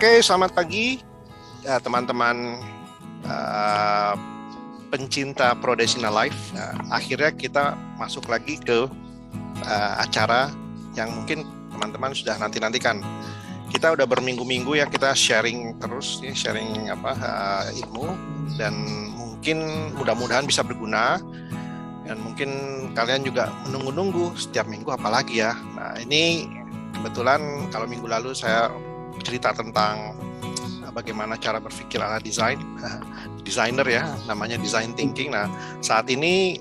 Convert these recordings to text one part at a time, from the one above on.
Oke, selamat pagi ya, teman-teman pencinta Prodesina Live. Akhirnya kita masuk lagi ke acara yang mungkin teman-teman sudah nanti-nantikan. Kita udah berminggu-minggu ya kita sharing terus, sharing ilmu, dan mungkin mudah-mudahan bisa berguna. Dan mungkin kalian juga menunggu-nunggu setiap minggu apalagi ya. Nah ini kebetulan kalau minggu lalu saya cerita tentang bagaimana cara berpikir ala desainer ya, namanya design thinking. Nah saat ini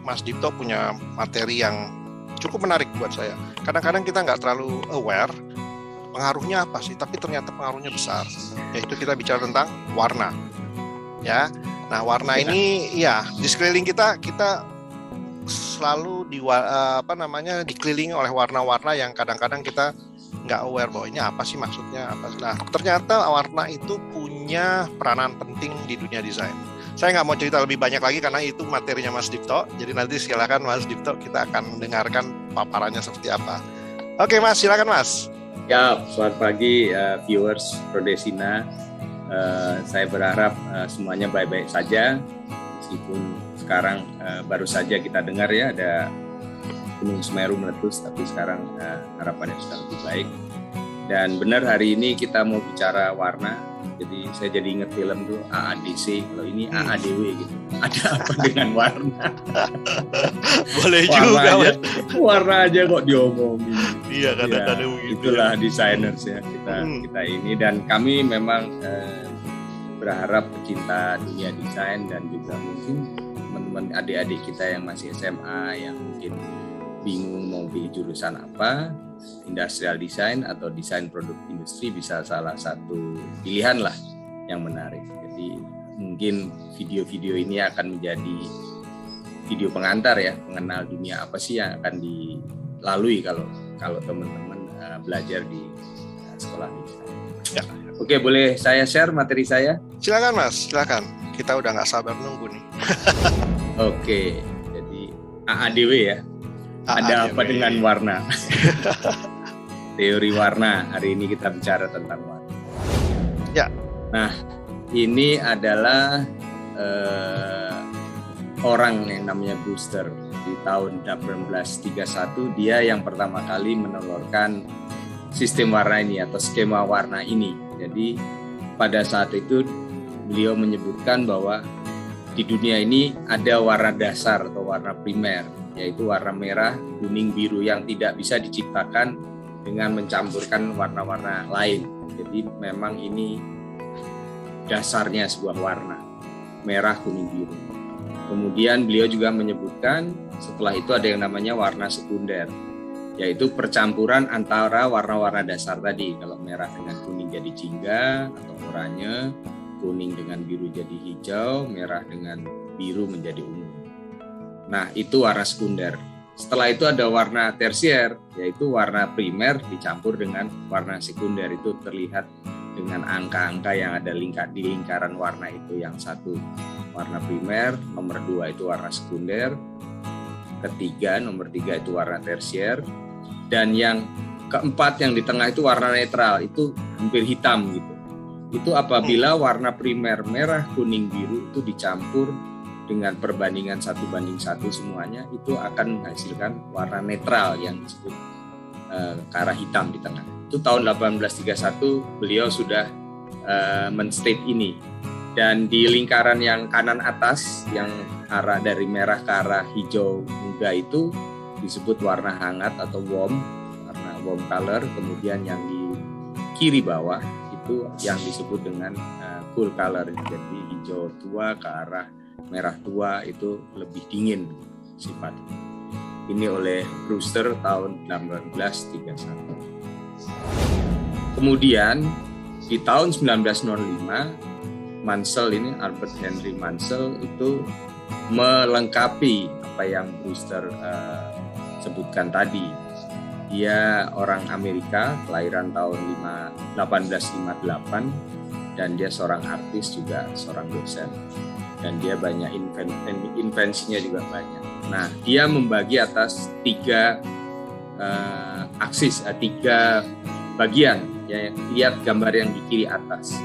Mas Dipto punya materi yang cukup menarik buat saya. Kadang-kadang kita nggak terlalu aware pengaruhnya apa sih, tapi ternyata pengaruhnya besar. Yaitu kita bicara tentang warna, ya. Nah warna ini ya di sekeliling kita selalu dikelilingi oleh warna-warna yang kadang-kadang kita nggak aware bahwa ini apa sih maksudnya apa. Nah ternyata warna itu punya peranan penting di dunia desain. Saya nggak mau cerita lebih banyak lagi karena itu materinya Mas Dipto. Jadi nanti silakan Mas Dipto, kita akan mendengarkan paparannya seperti apa. Oke Mas, silakan Mas. Ya, selamat pagi viewers Prodesina. Saya berharap semuanya baik-baik saja, meskipun sekarang baru saja kita dengar ya ada Gunung Semeru meletus, tapi sekarang harapannya sudah lebih baik. Dan benar hari ini kita mau bicara warna, jadi saya jadi ingat film tuh AADC, kalau ini AADW gitu. Ada apa dengan warna? Boleh juga. Warna aja kok diomongin. Iya kadang-kadang begitu. Itulah designers ya kita ini, dan kami memang berharap pecinta dunia desain dan juga mungkin teman-teman adik-adik kita yang masih SMA yang mungkin bingung mau pilih jurusan apa, industrial design atau desain produk industri bisa salah satu pilihan lah yang menarik. Jadi mungkin video-video ini akan menjadi video pengantar ya, mengenal dunia apa sih yang akan dilalui kalau teman-teman belajar di sekolah desain. Ya. Oke, boleh saya share materi saya? Silakan Mas, silakan. Kita udah nggak sabar nunggu nih. Oke, jadi AADW ya. Ada apa dengan warna? Teori warna. Hari ini kita bicara tentang warna. Ya. Nah, ini adalah orang yang namanya Brewster. Di tahun 1831 dia yang pertama kali menelurkan sistem warna ini atau skema warna ini. Jadi pada saat itu beliau menyebutkan bahwa di dunia ini ada warna dasar atau warna primer, yaitu warna merah, kuning, biru yang tidak bisa diciptakan dengan mencampurkan warna-warna lain. Jadi memang ini dasarnya sebuah warna, merah, kuning, biru. Kemudian beliau juga menyebutkan setelah itu ada yang namanya warna sekunder, yaitu percampuran antara warna-warna dasar tadi. Kalau merah dengan kuning jadi jingga atau oranye, kuning dengan biru jadi hijau, merah dengan biru menjadi ungu. Nah, itu warna sekunder. Setelah itu ada warna tersier, yaitu warna primer dicampur dengan warna sekunder. Itu terlihat dengan angka-angka yang ada di lingkaran warna itu. Yang satu warna primer, nomor 2 itu warna sekunder, nomor 3 itu warna tersier, dan yang keempat yang di tengah itu warna netral, itu hampir hitam gitu. Itu apabila warna primer merah, kuning, biru itu dicampur dengan perbandingan 1:1 semuanya, itu akan menghasilkan warna netral yang disebut ke arah hitam di tengah. Itu tahun 1831 beliau sudah men-state ini. Dan di lingkaran yang kanan atas yang arah dari merah ke arah hijau muda itu disebut warna hangat atau warm color. Kemudian yang di kiri bawah itu yang disebut dengan cool color. Jadi hijau tua ke arah merah tua itu lebih dingin sifat. Ini oleh Brewster tahun 1831. Kemudian di tahun 1905 Albert Henry Mansell itu melengkapi apa yang Brewster sebutkan tadi. Dia orang Amerika, kelahiran tahun 1858, dan dia seorang artis juga, seorang dosen. Dan dia banyak invensinya juga banyak. Nah, dia membagi atas 3 bagian, Ya, lihat gambar yang di kiri atas.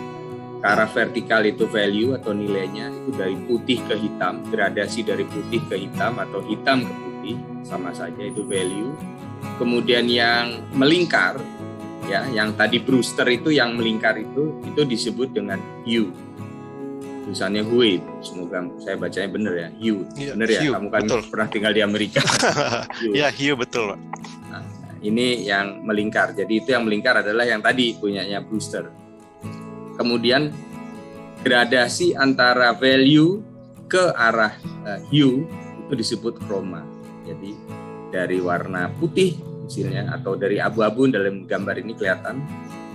Ke arah vertikal itu value atau nilainya itu dari putih ke hitam, gradasi dari putih ke hitam atau hitam ke putih, sama saja itu value. Kemudian yang melingkar, ya, yang tadi Brewster itu yang melingkar itu disebut dengan hue. Tulisannya hue, semoga saya bacanya benar ya, hue. Benar ya, hue, kamu kan betul. pernah tinggal di Amerika. Ya, hue betul, Pak. Nah, ini yang melingkar. Jadi itu yang melingkar adalah yang tadi punyanya Brewster. Kemudian gradasi antara value ke arah hue itu disebut chroma. Jadi dari warna putih misalnya atau dari abu-abu dalam gambar ini kelihatan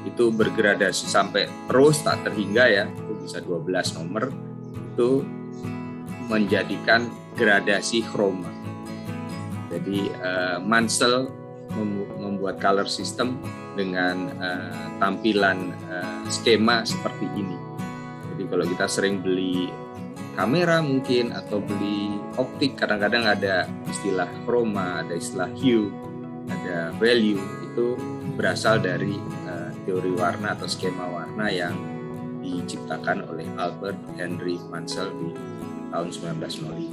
itu bergradasi sampai terus tak terhingga ya, itu bisa 12 nomor, itu menjadikan gradasi chroma. Jadi Mansell membuat color system dengan tampilan skema seperti ini. Jadi kalau kita sering beli kamera mungkin atau beli optik, kadang-kadang ada istilah chroma, ada istilah hue, ada value, itu berasal dari teori warna atau skema warna yang diciptakan oleh Albert Henry Mansell di tahun 1905.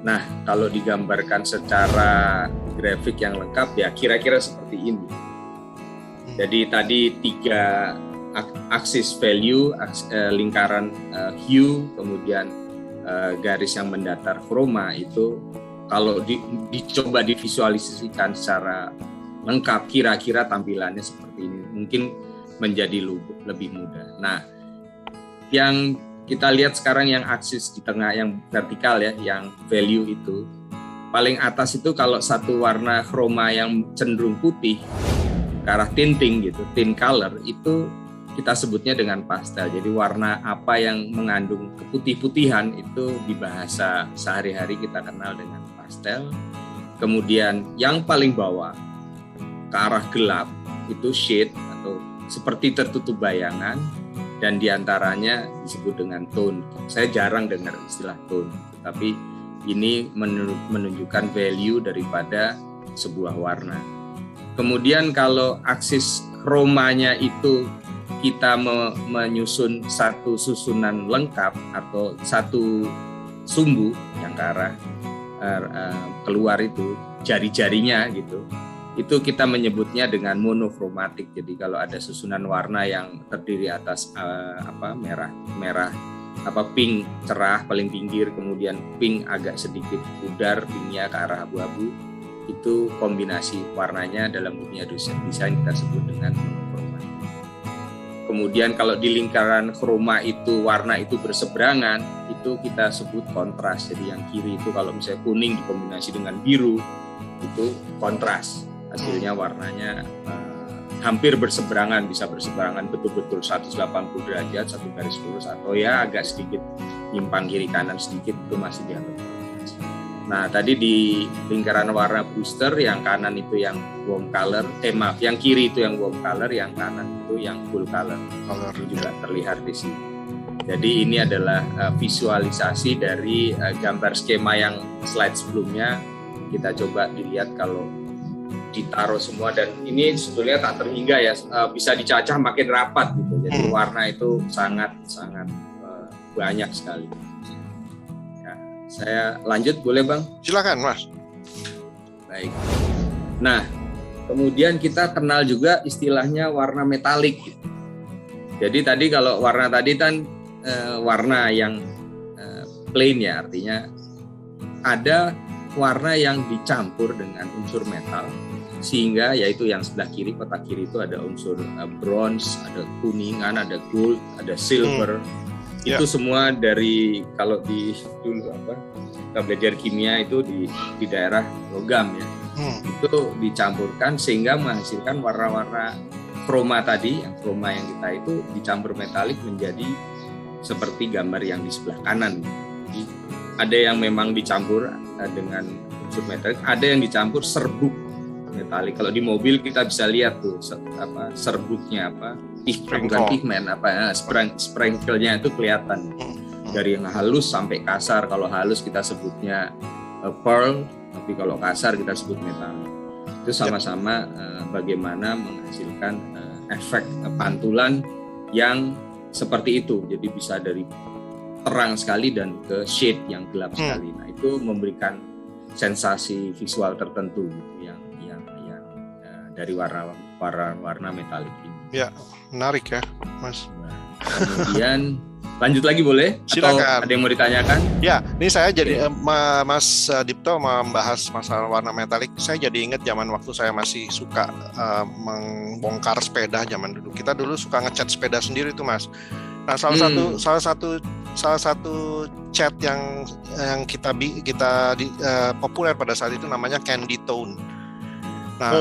Nah, kalau digambarkan secara grafik yang lengkap ya kira-kira seperti ini. Jadi tadi 3 aksis value, lingkaran hue, kemudian garis yang mendatar chroma itu kalau dicoba divisualisasikan secara lengkap kira-kira tampilannya seperti ini. Mungkin menjadi lebih mudah. Nah, yang kita lihat sekarang yang aksis di tengah yang vertikal ya, yang value itu paling atas itu kalau satu warna chroma yang cenderung putih ke arah tinting gitu, tint color, itu kita sebutnya dengan pastel. Jadi warna apa yang mengandung keputih-putihan itu di bahasa sehari-hari kita kenal dengan pastel. Kemudian yang paling bawah ke arah gelap itu shade atau seperti tertutup bayangan, dan diantaranya disebut dengan tone. Saya jarang dengar istilah tone, tapi ini menunjukkan value daripada sebuah warna. Kemudian kalau aksis chromanya itu kita menyusun satu susunan lengkap atau satu sumbu yang ke arah keluar itu jari-jarinya gitu, itu kita menyebutnya dengan monochromatic. Jadi kalau ada susunan warna yang terdiri atas merah pink cerah paling pinggir, kemudian pink agak sedikit pudar, pinknya ke arah abu-abu, itu kombinasi warnanya dalam dunia desain kita sebut dengan monochromatic. Kemudian kalau di lingkaran chroma itu warna itu berseberangan, itu kita sebut kontras. Jadi yang kiri itu kalau misalnya kuning dikombinasi dengan biru, itu kontras. Hasilnya warnanya hampir berseberangan, bisa berseberangan betul-betul 180 derajat, satu garis lurus, atau ya agak sedikit nyimpang kiri kanan sedikit, itu masih dianggap kontras. Nah, tadi di lingkaran warna Brewster, yang kanan itu yang warm color, yang kiri itu yang warm color, yang kanan itu yang full color. Itu juga terlihat di sini. Jadi ini adalah visualisasi dari gambar skema yang slide sebelumnya. Kita coba dilihat kalau ditaruh semua, dan ini sebetulnya tak terhingga ya, bisa dicacah makin rapat gitu. Jadi warna itu sangat banyak sekali. Ya, saya lanjut boleh Bang? Silakan Mas. Baik. Nah, kemudian kita kenal juga istilahnya warna metalik. Jadi tadi kalau warna tadi kan warna yang plain ya, artinya ada warna yang dicampur dengan unsur metal, sehingga yaitu yang sebelah kiri, kotak kiri itu ada unsur bronze, ada kuningan, ada gold, ada silver. Itu semua dari, kalau di dulu kita belajar kimia itu di daerah logam ya. Itu dicampurkan sehingga menghasilkan warna-warna chroma tadi, yang chroma yang kita itu dicampur metalik menjadi seperti gambar yang di sebelah kanan. Jadi ada yang memang dicampur dengan unsur metalik, ada yang dicampur serbuk metalik. Kalau di mobil kita bisa lihat tuh serbuknya pigmen sprinkle-nya itu kelihatan dari yang halus sampai kasar. Kalau halus kita sebutnya pearl, tapi kalau kasar kita sebut metalik. Itu sama-sama bagaimana menghasilkan efek pantulan yang seperti itu. Jadi bisa dari terang sekali dan ke shade yang gelap sekali. Nah, itu memberikan sensasi visual tertentu gitu, yang dari warna metalik ini. Ya, menarik ya, Mas. Nah, kemudian lanjut lagi boleh? Silakan. Atau ada yang mau ditanyakan? Ya, ini saya jadi Mas Dipto membahas masalah warna metalik. Saya jadi ingat zaman waktu saya masih suka membongkar sepeda zaman dulu. Kita dulu suka ngecat sepeda sendiri tuh, Mas. Nah, salah satu cat yang kita populer pada saat itu namanya candy tone. Nah,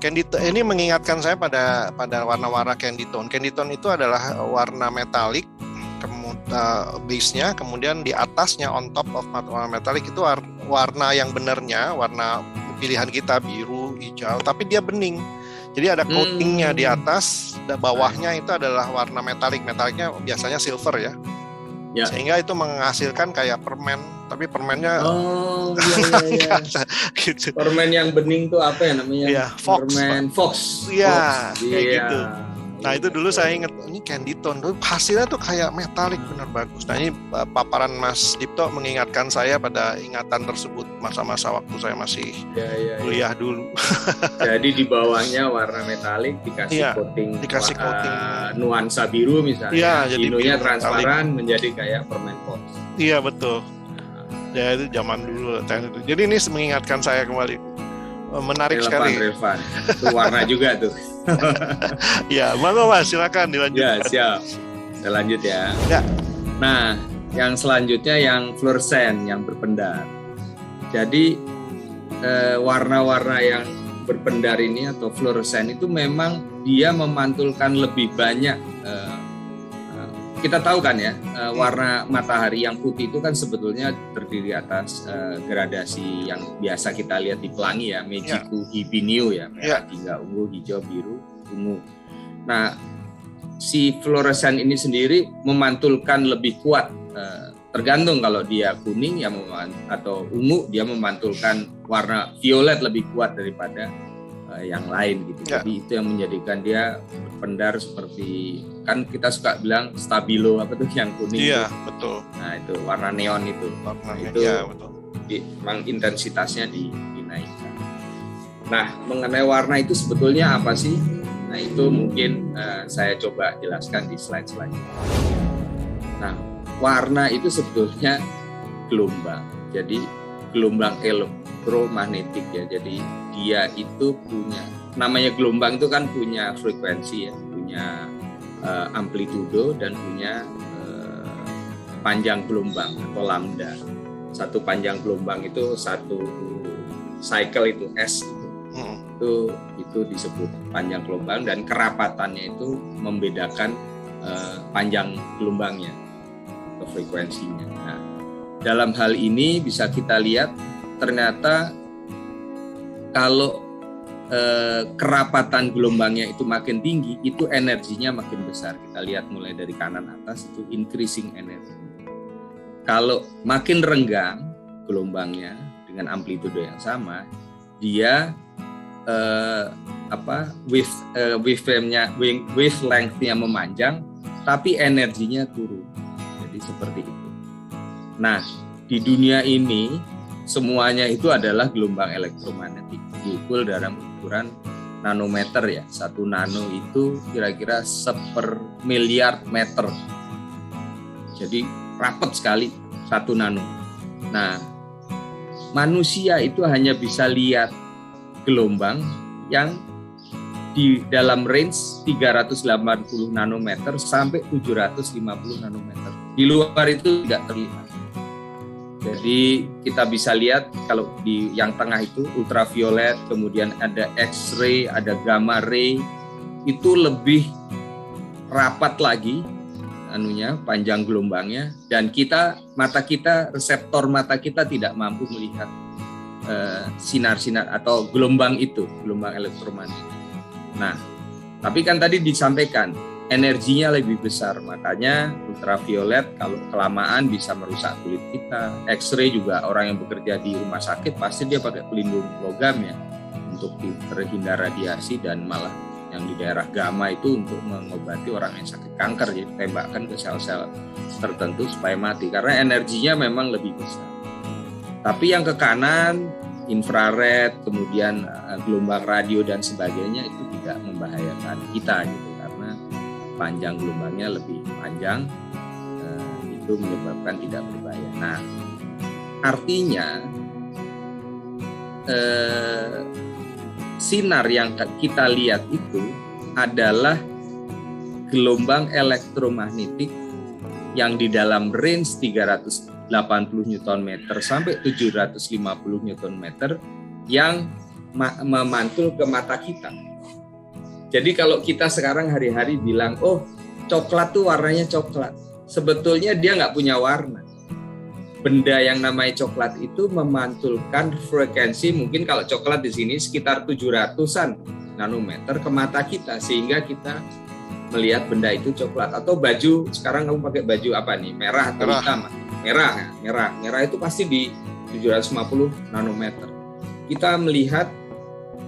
candy tone ini mengingatkan saya pada warna-warna candy tone. Candy tone itu adalah warna metalik, base-nya, kemudian di atasnya on top of warna metalik itu warna yang benarnya, warna pilihan kita biru, hijau, tapi dia bening. Jadi ada coatingnya di atas, bawahnya itu adalah warna metalik. Metaliknya biasanya silver ya. Sehingga itu menghasilkan kayak permen, tapi permennya iya. Gitu. Permen yang bening tuh apa ya namanya? Iya, permen Fox. Iya, kayak gitu. Nah, itu dulu saya ingat, ini candy tone, hasilnya tuh kayak metalik, benar bagus. Nah, ini paparan Mas Dipto mengingatkan saya pada ingatan tersebut masa-masa waktu saya masih kuliah dulu. Jadi di bawahnya warna metalik dikasih coating nuansa biru misalnya. Iya, jadi birunya transparan menjadi kayak permen Fox. Iya, betul. Ya, itu zaman dulu. Jadi ini mengingatkan saya kembali. Menarik sekali. Relevan. Itu warna juga tuh. Ya, monggo Mas, silakan dilanjutkan. Ya, siap. Kita lanjut ya. Nah, yang selanjutnya yang fluoresen, yang berpendar. Jadi warna-warna yang berpendar ini atau fluoresen itu memang dia memantulkan lebih banyak. Kita tahu kan ya, warna matahari yang putih itu kan sebetulnya terdiri atas gradasi yang biasa kita lihat di pelangi ya, Meiji-ku, Hibiniu ya, merah, tinggal, ungu, hijau, biru, ungu. Nah, si fluoresen ini sendiri memantulkan lebih kuat, tergantung kalau dia kuning ya atau ungu, dia memantulkan warna violet lebih kuat daripada yang lain gitu. Jadi itu yang menjadikan dia berpendar seperti, kan kita suka bilang stabilo apa tuh yang kuning. Iya, itu. Betul. Nah, itu warna neon itu. Itu betul. Memang intensitasnya dinaikkan. Nah, mengenai warna itu sebetulnya apa sih? Nah, itu mungkin saya coba jelaskan di slide selanjutnya. Nah, warna itu sebetulnya gelombang. Jadi gelombang elektromagnetik ya. Jadi dia itu punya, namanya gelombang itu kan punya frekuensi ya, punya amplitudo dan punya panjang gelombang atau lambda. Satu panjang gelombang itu satu cycle itu S itu disebut panjang gelombang, dan kerapatannya itu membedakan panjang gelombangnya atau frekuensinya. Nah, dalam hal ini bisa kita lihat ternyata kalau kerapatan gelombangnya itu makin tinggi, itu energinya makin besar. Kita lihat mulai dari kanan atas itu increasing energy. Kalau makin renggang gelombangnya dengan amplitudo yang sama, dia wavelength-nya memanjang, tapi energinya turun. Jadi seperti itu. Nah, di dunia ini semuanya itu adalah gelombang elektromagnetik, diukur dalam ukuran nanometer ya. 1 nano itu kira-kira 1/1000 meter. Jadi rapat sekali 1 nano. Nah, manusia itu hanya bisa lihat gelombang yang di dalam range 380 nanometer sampai 750 nanometer. Di luar itu tidak terlihat. Jadi kita bisa lihat kalau di yang tengah itu ultraviolet, kemudian ada X-ray, ada gamma ray, itu lebih rapat lagi panjang gelombangnya, dan mata kita, reseptor mata kita tidak mampu melihat sinar-sinar atau gelombang itu, gelombang elektromagnetik. Nah, tapi kan tadi disampaikan energinya lebih besar, makanya ultraviolet kalau kelamaan bisa merusak kulit kita. X-ray juga, orang yang bekerja di rumah sakit pasti dia pakai pelindung logam ya, untuk terhindar radiasi, dan malah yang di daerah gamma itu untuk mengobati orang yang sakit kanker, jadi tembakkan ke sel-sel tertentu supaya mati karena energinya memang lebih besar. Tapi yang ke kanan, infrared, kemudian gelombang radio dan sebagainya itu tidak membahayakan kita gitu, karena panjang gelombangnya lebih panjang, itu menyebabkan tidak berbahaya. Nah, artinya sinar yang kita lihat itu adalah gelombang elektromagnetik yang di dalam range 380 Nm sampai 750 Nm yang memantul ke mata kita. Jadi kalau kita sekarang hari-hari bilang, oh coklat tuh warnanya coklat, sebetulnya dia nggak punya warna. Benda yang namanya coklat itu memantulkan frekuensi, mungkin kalau coklat di sini sekitar 700-an nanometer ke mata kita, sehingga kita melihat benda itu coklat. Atau baju, sekarang kamu pakai baju apa nih, merah atau hitam? Merah itu pasti di 750 nanometer. Kita melihat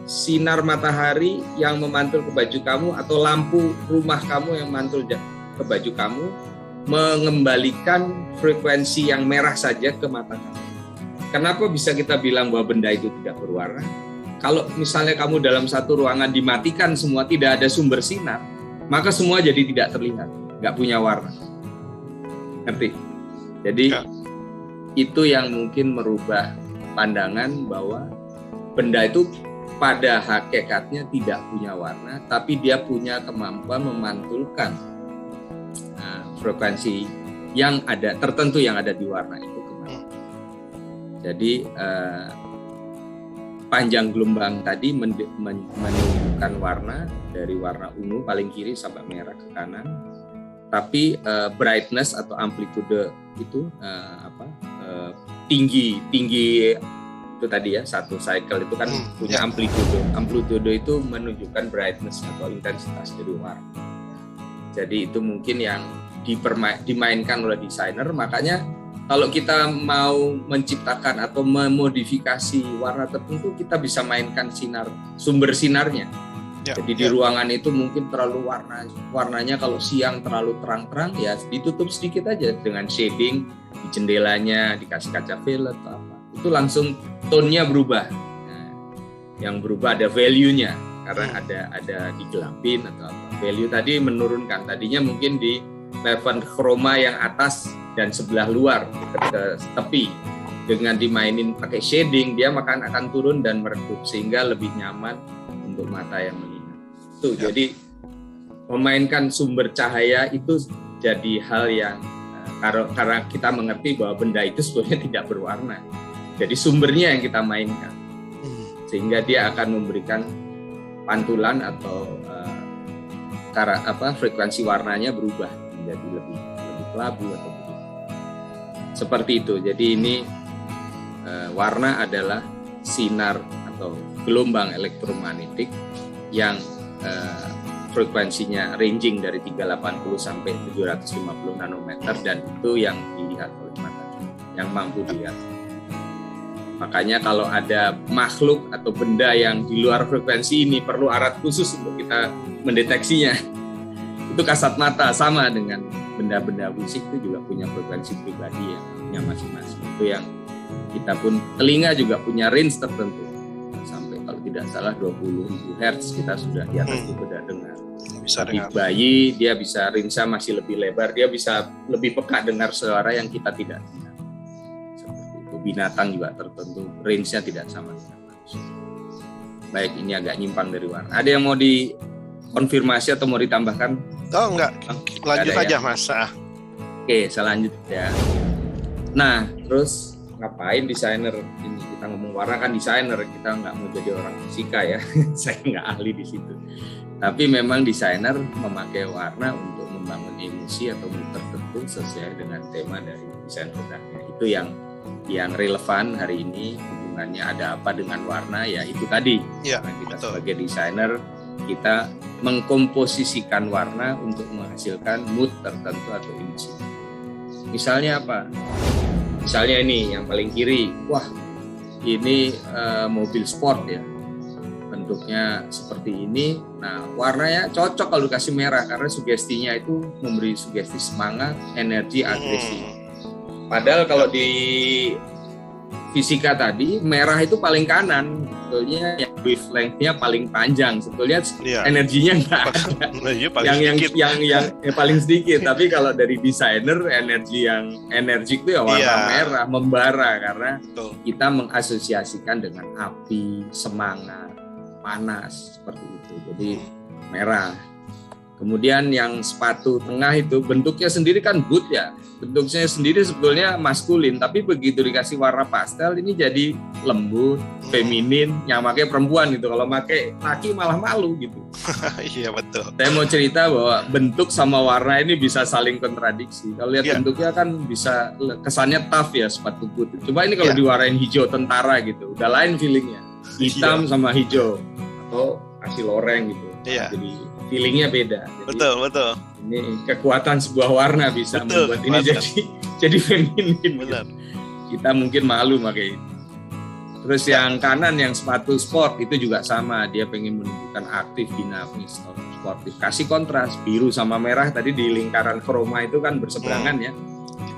sinar matahari yang memantul ke baju kamu, atau lampu rumah kamu yang mantul ke baju kamu, mengembalikan frekuensi yang merah saja ke mata kamu. Kenapa bisa kita bilang bahwa benda itu tidak berwarna? Kalau misalnya kamu dalam satu ruangan dimatikan semua, tidak ada sumber sinar, maka semua jadi tidak terlihat, nggak punya warna. Ngerti? Jadi itu yang mungkin merubah pandangan bahwa benda itu pada hakikatnya tidak punya warna, tapi dia punya kemampuan memantulkan frekuensi yang ada tertentu yang ada di warna itu kemana. Jadi panjang gelombang tadi menunjukkan warna dari warna ungu paling kiri sampai merah ke kanan. Tapi brightness atau amplitude itu tinggi itu tadi ya, satu cycle itu kan punya amplitude. Amplitude itu menunjukkan brightness atau intensitas dari warna. Jadi itu mungkin yang dimainkan oleh desainer. Makanya kalau kita mau menciptakan atau memodifikasi warna tertentu, kita bisa mainkan sumber sinarnya. Jadi di ruangan itu mungkin terlalu warnanya kalau siang terlalu terang-terang, ya ditutup sedikit aja dengan shading di jendelanya, dikasih kaca velvet atau apa. Itu langsung tone-nya berubah. Nah, yang berubah ada value-nya karena ada digelapin atau apa. Value tadi menurunkan, tadinya mungkin di level chroma yang atas dan sebelah luar ke tepi, dengan dimainin pakai shading dia akan turun dan meredup sehingga lebih nyaman untuk mata yang melihat. Tuh, jadi memainkan sumber cahaya itu jadi hal yang karena kita mengerti bahwa benda itu sebetulnya tidak berwarna. Jadi sumbernya yang kita mainkan sehingga dia akan memberikan pantulan atau frekuensi warnanya berubah menjadi lebih kelabu atau begitu. Seperti itu. Jadi ini warna adalah sinar atau gelombang elektromagnetik yang frekuensinya ranging dari 380 sampai 750 nanometer, dan itu yang dilihat oleh mata, yang mampu dilihat. Makanya kalau ada makhluk atau benda yang di luar frekuensi ini perlu alat khusus untuk kita mendeteksinya. Itu kasat mata, sama dengan benda-benda musik itu juga punya frekuensi pribadi yang punya masing-masing. Itu yang kita pun, telinga juga punya range tertentu. Sampai kalau tidak salah 20.000 Hz kita sudah di atas itu sudah dengar. Di bayi dia bisa range-nya masih lebih lebar, dia bisa lebih peka dengar suara yang kita tidak dengar. Seperti itu. Binatang juga tertentu range-nya tidak sama dengan manusia. Baik, ini agak nyimpang dari warna. Ada yang mau dikonfirmasi atau mau ditambahkan? Oh enggak, lanjut aja Mas. Oke, saya lanjut ya. Nah, terus ngapain desainer ini? Kita ngomong warna kan desainer, kita nggak mau jadi orang fisika ya. Saya nggak ahli di situ. Tapi memang desainer memakai warna untuk membangun emosi atau mood tertentu sesuai dengan tema dari desain produknya. Itu yang relevan hari ini. Hubungannya ada apa dengan warna? Ya itu tadi. Ya, karena kita sebagai desainer, kita mengkomposisikan warna untuk menghasilkan mood tertentu atau emosi. Misalnya apa? Misalnya ini yang paling kiri, wah ini mobil sport ya, bentuknya seperti ini. Nah, warnanya cocok kalau dikasih merah karena sugestinya itu memberi sugesti semangat, energi, agresi. Padahal kalau di fisika tadi merah itu paling kanan, sebetulnya yang wavelength-nya paling panjang, sebetulnya energinya nggak ada. yang paling sedikit. Tapi kalau dari desainer energi yang energik itu ya warna merah, membara karena kita mengasosiasikan dengan api, semangat, panas seperti itu. Jadi merah. Kemudian yang sepatu tengah itu bentuknya sendiri kan boot ya. Bentuknya sendiri sebetulnya maskulin, tapi begitu dikasih warna pastel ini jadi lembut, feminin, yang pakai perempuan gitu. Kalau pakai laki malah malu gitu. Iya betul. Saya mau cerita bahwa bentuk sama warna ini bisa saling kontradiksi. Kalau lihat bentuknya kan bisa kesannya tough ya sepatu boot. Coba ini kalau diwarnain hijau tentara gitu, udah lain feelingnya. Hitam sama hijau atau hasil loreng gitu. Jadi feelingnya beda. Jadi, betul. Ini kekuatan sebuah warna bisa membuat ini jadi feminin. Benar. Kita mungkin malu pakai itu. Terus yang kanan yang sepatu sport itu juga sama, dia pengen menunjukkan aktif, dinamis, sportif. Kasih kontras biru sama merah tadi di lingkaran kroma itu kan berseberangan ya.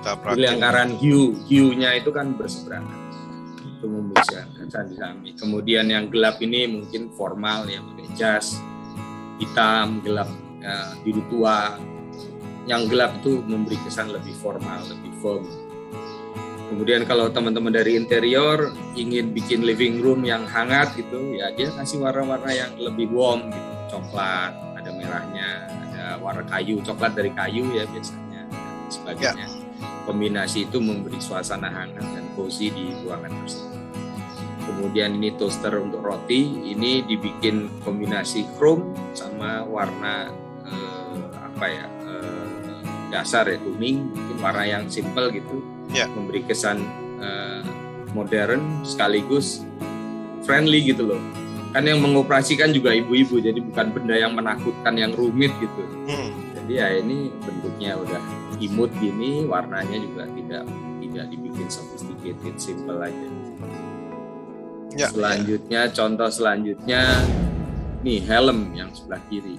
Di lingkaran hue-nya itu kan berseberangan. Itu memberikan kesan dinamik. Kemudian yang gelap ini mungkin formal ya, pakai jas. Hitam, gelap, biru tua. Yang gelap itu memberi kesan lebih formal, lebih firm. Kemudian kalau teman-teman dari interior ingin bikin living room yang hangat gitu, ya dia kasih warna-warna yang lebih warm gitu. Coklat, ada merahnya, ada warna kayu, coklat dari kayu ya biasanya, dan sebagainya. Kombinasi itu memberi suasana hangat dan cozy di ruangan tersebut. Kemudian ini toaster untuk roti, ini dibikin kombinasi chrome sama warna dasar ya, kuning, mungkin warna yang simple gitu, memberi kesan modern sekaligus friendly gitu loh. Kan yang mengoperasikan juga ibu-ibu, jadi bukan benda yang menakutkan, yang rumit gitu. Jadi ya ini bentuknya udah imut gini, warnanya juga tidak dibikin sophisticated, simple aja. Contoh selanjutnya nih helm yang sebelah kiri.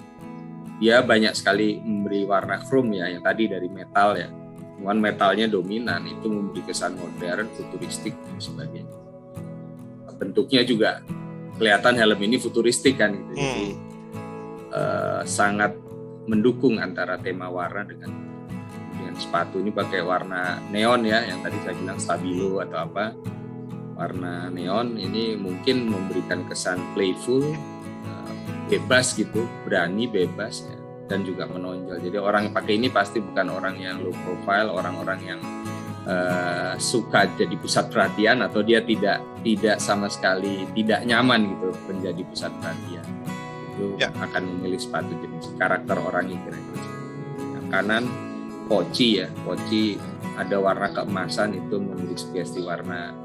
Dia banyak sekali memberi warna chrome ya, yang tadi dari metal ya. Cuman metalnya dominan, itu memberi kesan modern, futuristik dan sebagainya. Bentuknya juga kelihatan helm ini futuristik kan gitu. Jadi sangat mendukung antara tema warna dengan sepatu ini pakai warna neon ya, yang tadi saya bilang stabilo atau apa. Warna neon ini mungkin memberikan kesan playful, bebas gitu, berani, bebas ya, dan juga menonjol. Jadi orang yang pakai ini pasti bukan orang yang low profile, orang-orang yang suka jadi pusat perhatian atau dia tidak sama sekali tidak nyaman gitu menjadi pusat perhatian. Itu akan memilih sepatu jenis karakter orang yang kira-kira. Yang kanan poci ya, poci ada warna keemasan, itu memberi sugesti warna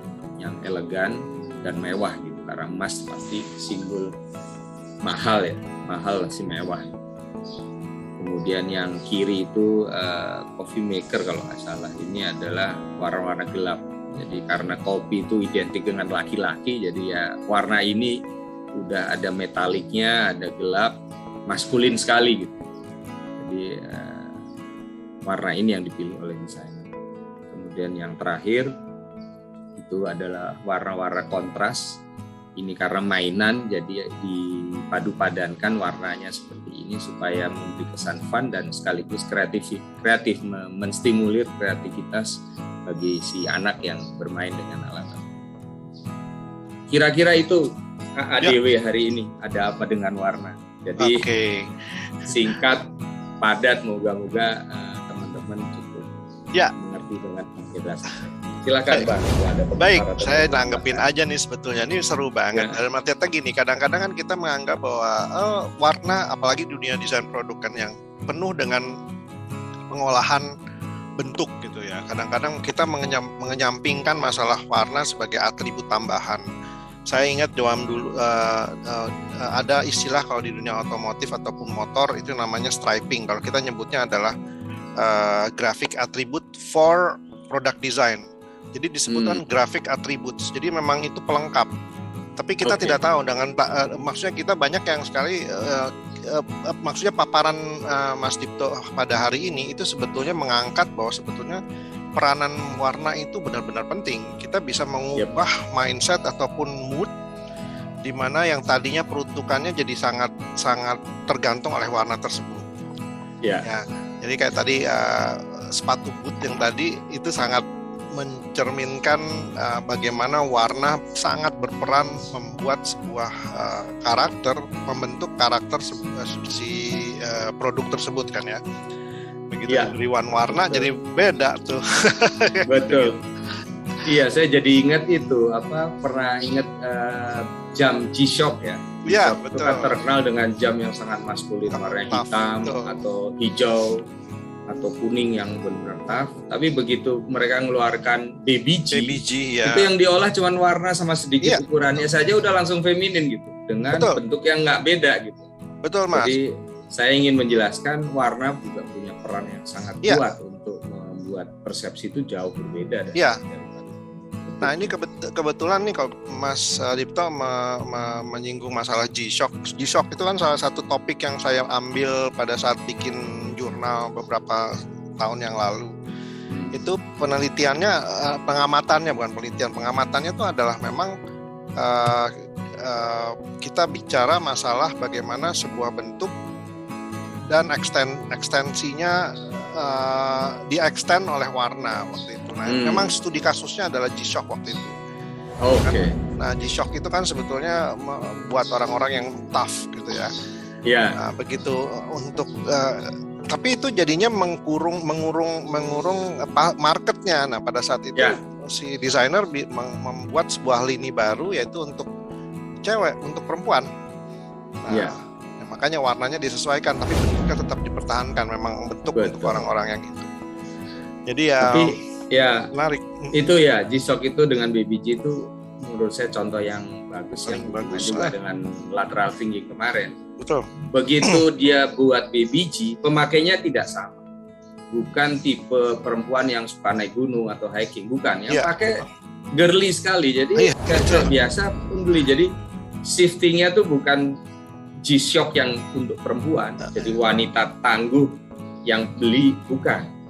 yang elegan dan mewah gitu, karena emas pasti simbol mahal ya, mahal sih mewah. Kemudian yang kiri itu coffee maker kalau nggak salah, ini adalah warna-warna gelap. Jadi karena kopi itu identik dengan laki-laki, jadi ya warna ini udah ada metaliknya, ada gelap, maskulin sekali gitu. Jadi warna ini yang dipilih oleh desainer. Kemudian yang terakhir itu adalah warna-warna kontras. Ini karena mainan, jadi dipadu-padankan warnanya seperti ini supaya memberi kesan fun dan sekaligus kreatif, menstimulir kreativitas bagi si anak yang bermain dengan alat. Kira-kira itu ADW hari ini, ada apa dengan warna. Jadi singkat, padat, moga-moga teman-teman cukup mengerti dengan penjelasan. Silakan Bang. Baik, saya nanggepin aja nih sebetulnya. Ini seru banget. Dalam arti kata gini, kadang-kadang kan kita menganggap bahwa warna, apalagi dunia desain produk kan yang penuh dengan pengolahan bentuk gitu ya. Kadang-kadang kita mengenyampingkan masalah warna sebagai atribut tambahan. Saya ingat zaman dulu ada istilah kalau di dunia otomotif ataupun motor itu namanya striping. Kalau kita nyebutnya adalah graphic attribute for product design. Jadi disebutkan graphic attributes. Jadi memang itu pelengkap. Tapi kita tidak tahu dengan maksudnya kita banyak yang sekali maksudnya paparan Mas Dipto pada hari ini itu sebetulnya mengangkat bahwa sebetulnya peranan warna itu benar-benar penting. Kita bisa mengubah mindset ataupun mood di mana yang tadinya peruntukannya jadi sangat tergantung oleh warna tersebut. Ya, jadi kayak tadi sepatu boot yang tadi itu sangat mencerminkan bagaimana warna sangat berperan membuat sebuah karakter, membentuk karakter si produk tersebut kan ya. Begitu diberi warna jadi beda tuh. Betul. Iya, saya jadi ingat itu pernah ingat jam G-Shock ya. Iya, betul. Itu kan terkenal dengan jam yang sangat maskulin, warna hitam atau hijau atau kuning yang benar-benar tough. Tapi begitu mereka mengeluarkan Baby G ya. Itu yang diolah cuma warna sama sedikit ukurannya saja udah langsung feminin gitu, dengan bentuk yang nggak beda gitu. Betul, Mas. Jadi saya ingin menjelaskan warna juga punya peran yang sangat kuat untuk membuat persepsi itu jauh berbeda dari Nah ini kebetulan nih kalau Mas Dipto menyinggung masalah G-Shock. G-Shock itu kan salah satu topik yang saya ambil pada saat bikin jurnal beberapa tahun yang lalu. Itu penelitiannya, pengamatannya itu adalah memang kita bicara masalah bagaimana sebuah bentuk dan ekstensinya di-extend oleh warna waktu itu. Nah, memang studi kasusnya adalah G-Shock waktu itu. Oke. Nah, G-Shock itu kan sebetulnya buat orang-orang yang tough gitu ya. Iya. Nah, begitu untuk tapi itu jadinya mengurung marketnya. Nah, pada saat itu si desainer membuat sebuah lini baru yaitu untuk cewek, untuk perempuan. Nah, makanya warnanya disesuaikan, tapi bentuknya tetap dipertahankan. Memang bentuk untuk orang-orang yang gitu. Jadi menarik. Itu ya, G-Shock itu dengan Baby G itu menurut saya contoh yang bagus, yang bagus juga dengan lateral thinking kemarin. Betul. Begitu dia buat Baby G, pemakainya tidak sama. Bukan tipe perempuan yang suka naik gunung atau hiking, bukan. Yang pakai girly sekali, jadi kayak biasa pun beli. Jadi shiftingnya tuh bukan G-Shock yang untuk perempuan, jadi wanita tangguh yang beli, bukan.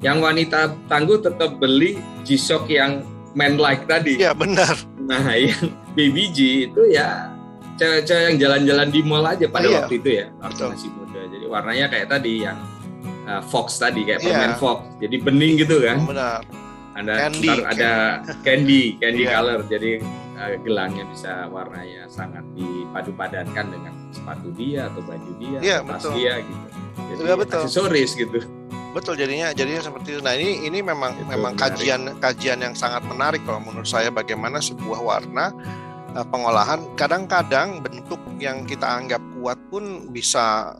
Yang wanita tangguh tetap beli G-Shock yang man-like tadi. Iya, benar. Nah, yang Baby G itu ya cewek-cewek yang jalan-jalan di mall aja pada waktu itu ya, waktu masih muda. Jadi warnanya kayak tadi yang Fox tadi, kayak permen Fox. Jadi bening gitu kan. Benar. Ada candy color. Jadi gelangnya bisa warnanya sangat dipadu-padankan dengan sepatu dia atau baju dia, tas dia gitu. Jadi aksesoris gitu. Betul, jadinya seperti itu. Nah, ini memang kajian yang sangat menarik kalau menurut saya, bagaimana sebuah warna pengolahan kadang-kadang bentuk yang kita anggap kuat pun bisa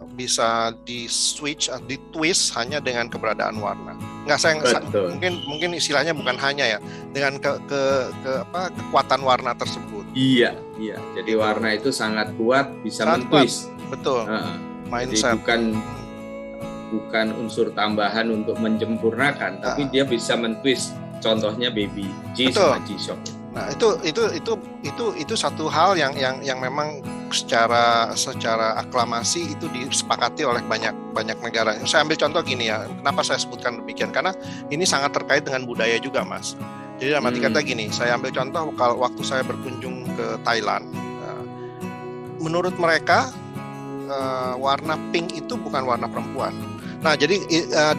di switch, di twist hanya dengan keberadaan warna. Mungkin istilahnya bukan hanya ya, dengan kekuatan warna tersebut. Iya. Jadi warna itu sangat kuat, bisa mentwist. Betul. Mindset. Jadi bukan unsur tambahan untuk menyempurnakan, tapi dia bisa mentwist. Contohnya Baby G sama G-Shock. Nah, itu satu hal yang memang secara aklamasi itu disepakati oleh banyak negara. Saya ambil contoh gini ya. Kenapa saya sebutkan demikian? Karena ini sangat terkait dengan budaya juga, Mas. Jadi dalam arti kata gini, saya ambil contoh kalau waktu saya berkunjung ke Thailand. Menurut mereka warna pink itu bukan warna perempuan. Nah, jadi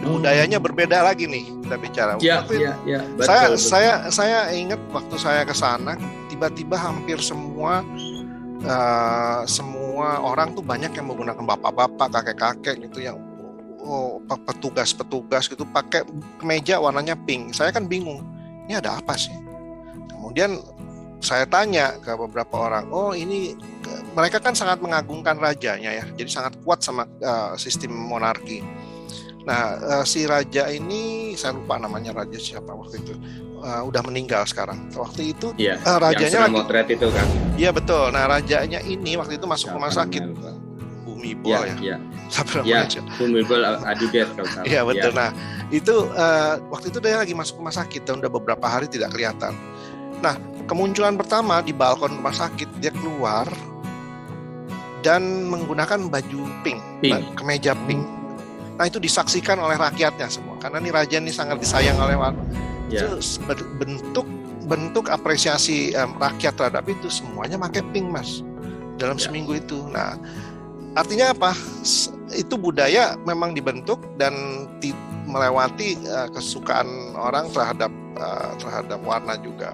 budayanya berbeda lagi nih kita bicara. Betul. Saya ingat waktu saya ke sana, tiba-tiba hampir semua orang tuh banyak yang menggunakan bapak-bapak, kakek-kakek gitu yang petugas gitu pakai kemeja warnanya pink. Saya kan bingung, ini ada apa sih? Kemudian saya tanya ke beberapa orang, ini mereka kan sangat mengagungkan rajanya ya, jadi sangat kuat sama sistem monarki. Nah, si raja ini saya lupa namanya, raja siapa waktu itu, udah meninggal sekarang. Waktu itu rajanya yang motret itu kan. Iya betul. Nah, rajanya ini waktu itu masuk rumah sakit. Bhumibol ya. Bhumibol Adulyadej kalau salah. Iya betul. Nah, itu waktu itu dia lagi masuk rumah sakit dan udah beberapa hari tidak kelihatan. Nah, kemunculan pertama di balkon rumah sakit, dia keluar dan menggunakan baju pink. Kemeja pink. Nah, itu disaksikan oleh rakyatnya semua, karena nih raja ini sangat disayang oleh warga. Itu bentuk apresiasi rakyat terhadap itu, semuanya pakai pink, Mas, dalam seminggu itu. Nah, artinya apa? Itu budaya memang dibentuk dan melewati kesukaan orang terhadap warna juga.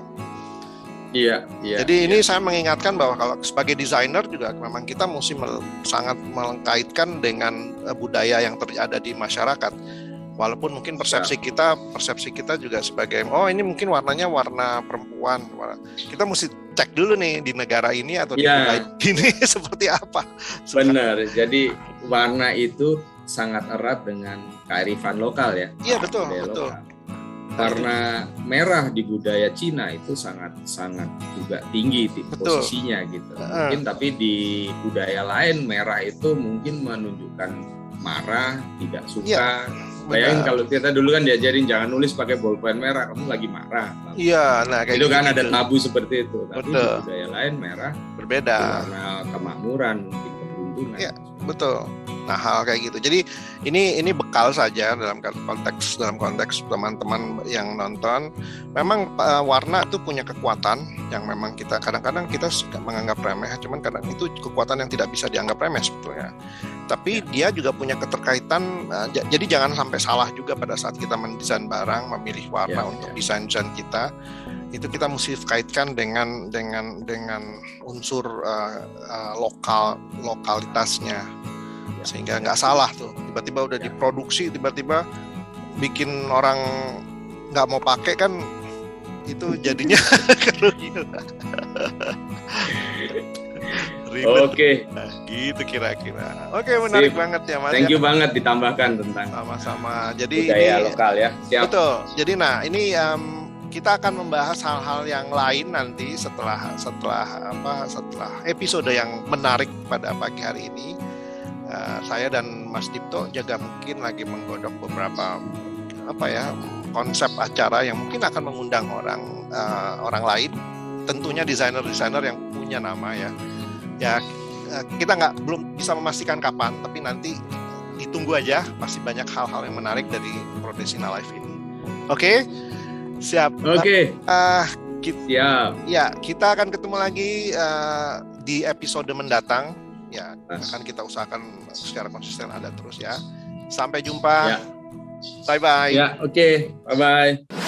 Iya. Jadi ini saya mengingatkan bahwa kalau sebagai desainer juga memang kita mesti sangat melengkaitkan dengan budaya yang ada di masyarakat. Walaupun mungkin persepsi kita juga sebagai ini mungkin warnanya warna perempuan. Kita mesti cek dulu nih di negara ini atau di budaya ini seperti apa. Benar. Jadi warna itu sangat erat dengan kearifan lokal ya. Iya, betul. Warna merah di budaya Cina itu sangat juga tinggi posisinya gitu. Mungkin tapi di budaya lain merah itu mungkin menunjukkan marah, tidak suka. Bayangin kalau kita dulu kan diajarin jangan nulis pakai bolpen merah, kamu lagi marah. Iya, nah kayak itu kan ada tabu seperti itu. Tapi betul. Di budaya lain merah berbeda. Warna kemakmuran, mungkin keberuntungan. Iya, betul. Nah, hal kayak gitu. Jadi ini bekal saja dalam konteks teman-teman yang nonton. Memang warna itu punya kekuatan yang memang kita kadang-kadang kita suka menganggap remeh, cuman kadang itu kekuatan yang tidak bisa dianggap remeh sebetulnya. Tapi dia juga punya keterkaitan. Jadi jangan sampai salah juga pada saat kita mendesain barang, memilih warna untuk desain kita. Itu kita mesti kaitkan dengan unsur lokalitasnya. Sehingga nggak salah tuh, tiba-tiba udah diproduksi, tiba-tiba bikin orang nggak mau pakai kan, itu jadinya kerugian. Oke. Gitu kira-kira. Oke, menarik banget ya, Mas. Thank you banget ditambahkan tentang sama-sama. Jadi budaya lokal ya. Siap. Betul. Jadi ini kita akan membahas hal-hal yang lain nanti setelah episode yang menarik pada pagi hari ini. Saya dan Mas Dipto juga mungkin lagi menggodok beberapa konsep acara yang mungkin akan mengundang orang lain, tentunya desainer-desainer yang punya nama ya. Kita belum bisa memastikan kapan, tapi nanti ditunggu aja, pasti banyak hal-hal yang menarik dari Prodesina Live ini. Oke? Siap. Oke. Siap. Ya, kita akan ketemu lagi di episode mendatang. Ya, akan kita usahakan secara konsisten ada terus ya. Sampai jumpa. Ya. Bye-bye. Ya, oke. Bye-bye.